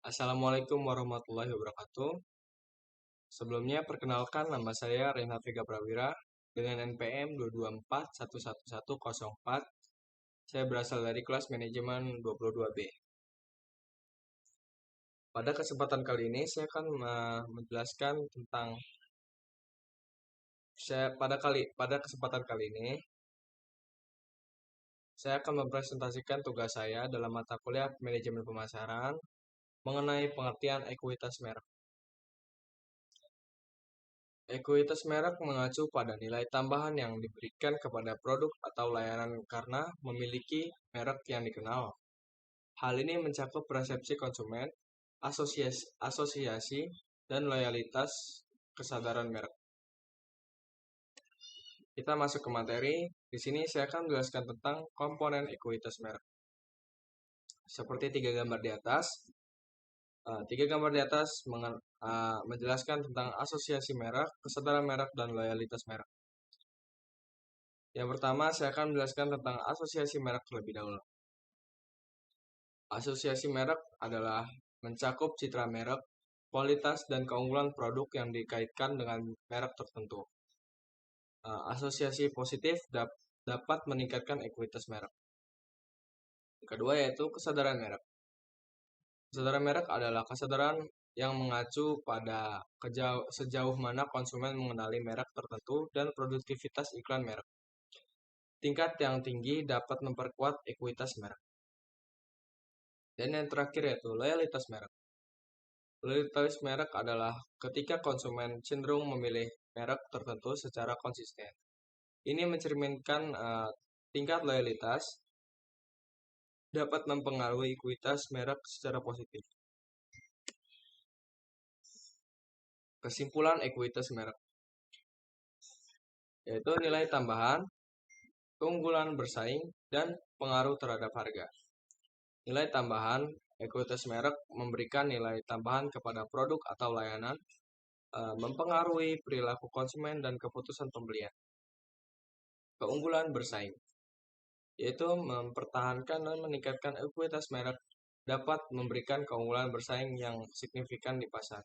Assalamualaikum warahmatullahi wabarakatuh. Sebelumnya, perkenalkan nama saya Renhat Vega Prawira dengan NPM 224111104. Saya berasal dari kelas manajemen 22B. Pada kesempatan kali ini, saya akan menjelaskan tentang pada kesempatan kali ini saya akan mempresentasikan tugas saya dalam mata kuliah manajemen pemasaran mengenai pengertian ekuitas merek. Ekuitas merek mengacu pada nilai tambahan yang diberikan kepada produk atau layanan karena memiliki merek yang dikenal. Hal ini mencakup persepsi konsumen, asosiasi, dan loyalitas kesadaran merek. Kita masuk ke materi. Di sini saya akan menjelaskan tentang komponen ekuitas merek. Seperti tiga gambar di atas, menjelaskan tentang asosiasi merek, kesadaran merek, dan loyalitas merek. Yang pertama, saya akan menjelaskan tentang asosiasi merek terlebih dahulu. Asosiasi merek adalah mencakup citra merek, kualitas, dan keunggulan produk yang dikaitkan dengan merek tertentu. Asosiasi positif dapat meningkatkan ekuitas merek. Yang kedua yaitu kesadaran merek. Kesadaran merek adalah kesadaran yang mengacu pada sejauh mana konsumen mengenali merek tertentu dan produktivitas iklan merek. Tingkat yang tinggi dapat memperkuat ekuitas merek. Dan yang terakhir yaitu loyalitas merek. Loyalitas merek adalah ketika konsumen cenderung memilih merek tertentu secara konsisten. Ini mencerminkan tingkat loyalitas dapat mempengaruhi ekuitas merek secara positif. Kesimpulan ekuitas merek yaitu nilai tambahan, keunggulan bersaing, dan pengaruh terhadap harga. Nilai tambahan, ekuitas merek memberikan nilai tambahan kepada produk atau layanan, mempengaruhi perilaku konsumen dan keputusan pembelian. Keunggulan bersaing, yaitu mempertahankan dan meningkatkan ekuitas merek dapat memberikan keunggulan bersaing yang signifikan di pasar.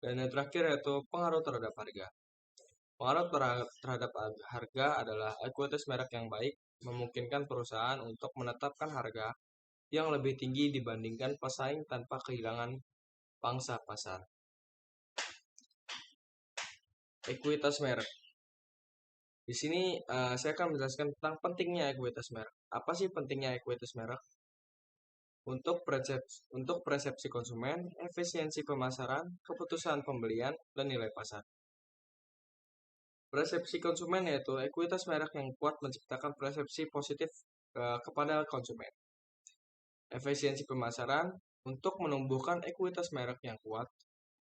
Dan yang terakhir yaitu pengaruh terhadap harga. Pengaruh terhadap harga adalah ekuitas merek yang baik memungkinkan perusahaan untuk menetapkan harga yang lebih tinggi dibandingkan pesaing tanpa kehilangan pangsa pasar. Ekuitas merek. Di sini saya akan menjelaskan tentang pentingnya ekuitas merek. Apa sih pentingnya ekuitas merek? Untuk persepsi konsumen, efisiensi pemasaran, keputusan pembelian, dan nilai pasar. Persepsi konsumen yaitu ekuitas merek yang kuat menciptakan persepsi positif kepada konsumen. Efisiensi pemasaran untuk menumbuhkan ekuitas merek yang kuat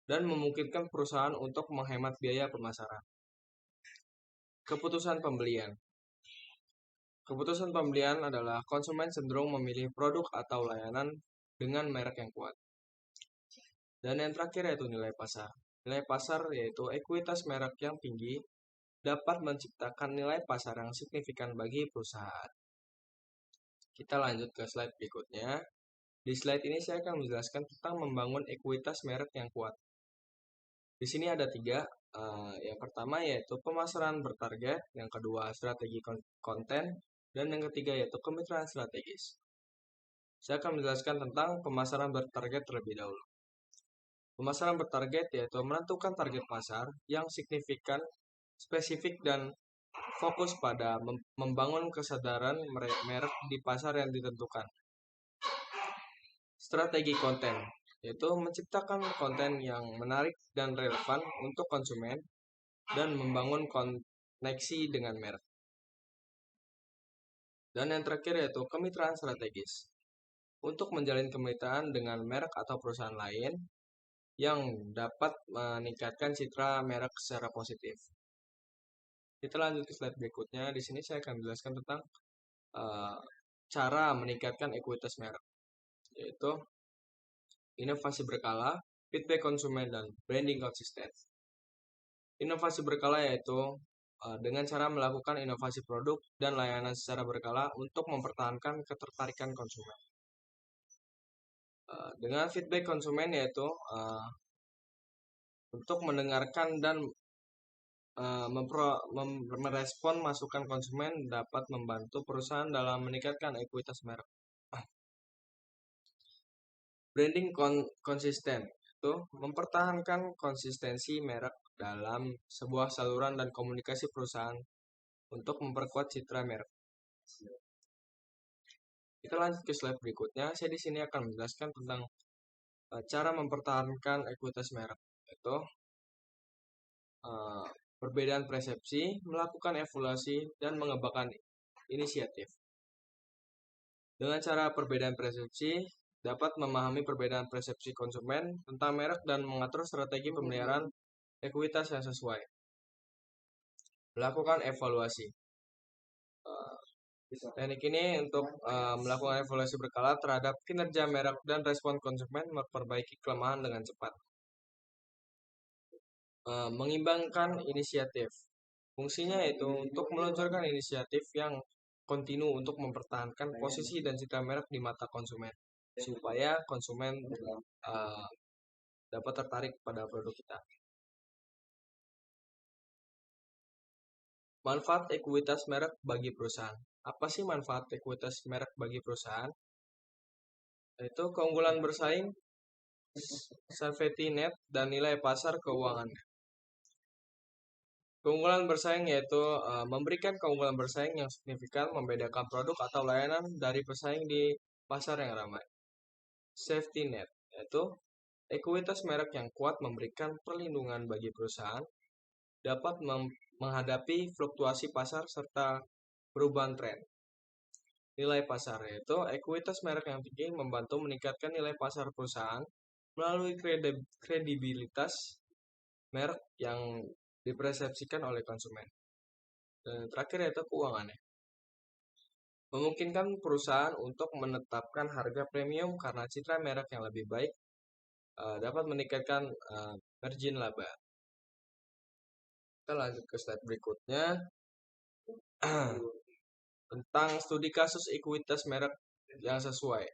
dan memungkinkan perusahaan untuk menghemat biaya pemasaran. Keputusan pembelian. Keputusan pembelian adalah konsumen cenderung memilih produk atau layanan dengan merek yang kuat. Dan yang terakhir yaitu nilai pasar. Nilai pasar yaitu ekuitas merek yang tinggi dapat menciptakan nilai pasar yang signifikan bagi perusahaan. Kita lanjut ke slide berikutnya. Di slide ini saya akan menjelaskan tentang membangun ekuitas merek yang kuat. Di sini ada tiga. Yang pertama yaitu pemasaran bertarget, yang kedua strategi konten, dan yang ketiga yaitu kemitraan strategis. Saya akan menjelaskan tentang pemasaran bertarget terlebih dahulu. Pemasaran bertarget yaitu menentukan target pasar yang signifikan, spesifik, dan fokus pada membangun kesadaran merek di pasar yang ditentukan. Strategi konten yaitu menciptakan konten yang menarik dan relevan untuk konsumen dan membangun koneksi dengan merek. Dan yang terakhir yaitu kemitraan strategis. Untuk menjalin kemitraan dengan merek atau perusahaan lain yang dapat meningkatkan citra merek secara positif. Kita lanjut ke slide berikutnya. Di sini saya akan menjelaskan tentang cara meningkatkan ekuitas merek, yaitu inovasi berkala, feedback konsumen, dan branding konsisten. Inovasi berkala yaitu dengan cara melakukan inovasi produk dan layanan secara berkala untuk mempertahankan ketertarikan konsumen. Dengan feedback konsumen yaitu untuk mendengarkan dan merespon masukan konsumen dapat membantu perusahaan dalam meningkatkan ekuitas merek. Branding konsisten itu mempertahankan konsistensi merek dalam sebuah saluran dan komunikasi perusahaan untuk memperkuat citra merek. Kita lanjut ke slide berikutnya. Saya di sini akan menjelaskan tentang cara mempertahankan ekuitas merek, yaitu perbedaan persepsi, melakukan evaluasi, dan mengembangkan inisiatif. Dengan cara perbedaan persepsi, dapat memahami perbedaan persepsi konsumen tentang merek dan mengatur strategi pemeliharaan ekuitas yang sesuai. Melakukan evaluasi. Teknik ini untuk melakukan evaluasi berkala terhadap kinerja merek dan respon konsumen memperbaiki kelemahan dengan cepat. Mengimbangkan inisiatif. Fungsinya yaitu untuk meluncurkan inisiatif yang kontinu untuk mempertahankan posisi dan citra merek di mata konsumen, supaya konsumen dapat tertarik pada produk kita. Manfaat ekuitas merek bagi perusahaan. Apa sih manfaat ekuitas merek bagi perusahaan? Yaitu keunggulan bersaing, safety net, dan nilai pasar keuangan. Keunggulan bersaing yaitu memberikan keunggulan bersaing yang signifikan, membedakan produk atau layanan dari pesaing di pasar yang ramai. Safety net yaitu ekuitas merek yang kuat memberikan perlindungan bagi perusahaan dapat menghadapi fluktuasi pasar serta perubahan tren. Nilai pasar yaitu ekuitas merek yang tinggi membantu meningkatkan nilai pasar perusahaan melalui kredibilitas merek yang dipersepsikan oleh konsumen. Dan terakhir yaitu keuangannya. Memungkinkan perusahaan untuk menetapkan harga premium karena citra merek yang lebih baik dapat meningkatkan margin laba. Kita lanjut ke slide berikutnya. Tentang studi kasus ekuitas merek yang sesuai.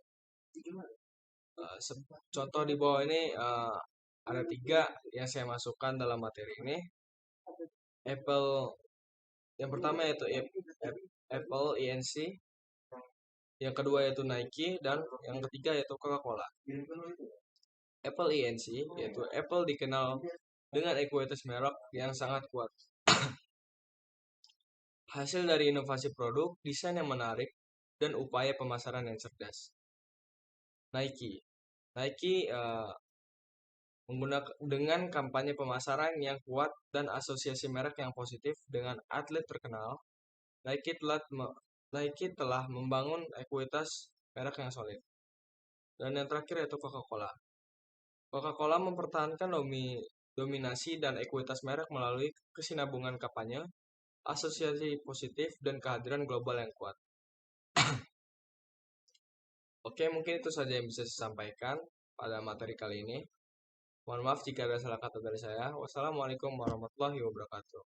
Contoh di bawah ini ada 3 yang saya masukkan dalam materi ini. Apple, yang pertama yaitu Apple Inc, yang kedua yaitu Nike, dan yang ketiga yaitu Coca-Cola. Apple Inc yaitu Apple dikenal dengan ekuitas merek yang sangat kuat. Hasil dari inovasi produk, desain yang menarik, dan upaya pemasaran yang cerdas. Nike menggunakan dengan kampanye pemasaran yang kuat dan asosiasi merek yang positif dengan atlet terkenal, Nike telah membangun ekuitas merek yang solid. Dan yang terakhir yaitu Coca-Cola. Coca-Cola mempertahankan dominasi dan ekuitas merek melalui kesinambungan kampanye, asosiasi positif, dan kehadiran global yang kuat. Oke, mungkin itu saja yang bisa saya sampaikan pada materi kali ini. Mohon maaf jika ada salah kata dari saya. Wassalamualaikum warahmatullahi wabarakatuh.